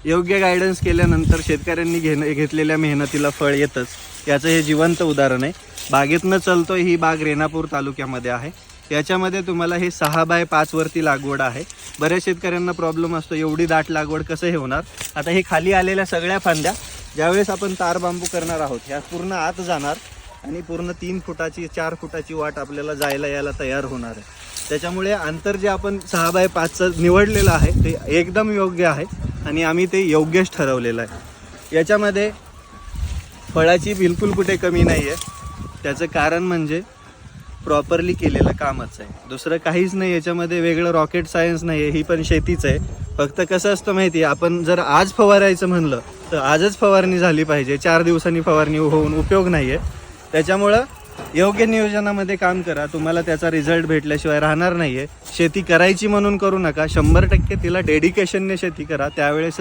योग्य गायडन्स केल्यानंतर शेतकऱ्यांनी घेतलेल्या मेहनतीला फळ येतंच, याचं हे जिवंत उदाहरण आहे. बागेतनं चलतोय ही बाग रेणापूर तालुक्यामध्ये आहे. याच्यामध्ये तुम्हाला हे 6x5 वरती लागवड आहे. बऱ्याच शेतकऱ्यांना प्रॉब्लेम असतो एवढी दाट लागवड कसं हे होणार. आता हे खाली आलेल्या सगळ्या फांद्या ज्यावेळेस आपण तार बांबू करणार आहोत ह्या पूर्ण आत जाणार आणि पूर्ण 3 फुटाची 4 फुटाची वाट आपल्याला जायला यायला तयार होणार आहे. त्याच्यामुळे अंतर जे आपण 6x5 निवडलेलं आहे ते एकदम योग्य आहे आणि आम्ही ते योग्यच ठरवलेलं आहे. याच्यामध्ये फळाची बिलकुल कुठे कमी नाही आहे. त्याचं कारण म्हणजे प्रॉपरली केलेलं कामच आहे, दुसरं काहीच नाही. याच्यामध्ये वेगळं रॉकेट सायन्स नाही आहे, ही पण शेतीच आहे. फक्त कसं असतं माहिती आहे, आपण जर आज फवारायचं म्हणलं तर आजच फवारणी झाली पाहिजे, 4 दिवसांनी फवारणी होऊन उपयोग नाही आहे. त्याच्यामुळं योग्य नियोजनामध्ये काम करा, तुम्हाला त्याचा रिझल्ट भेटल्याशिवाय राहणार नाही आहे. शेती करायची म्हणून करू नका, 100% तिला डेडिकेशनने शेती करा, त्यावेळेस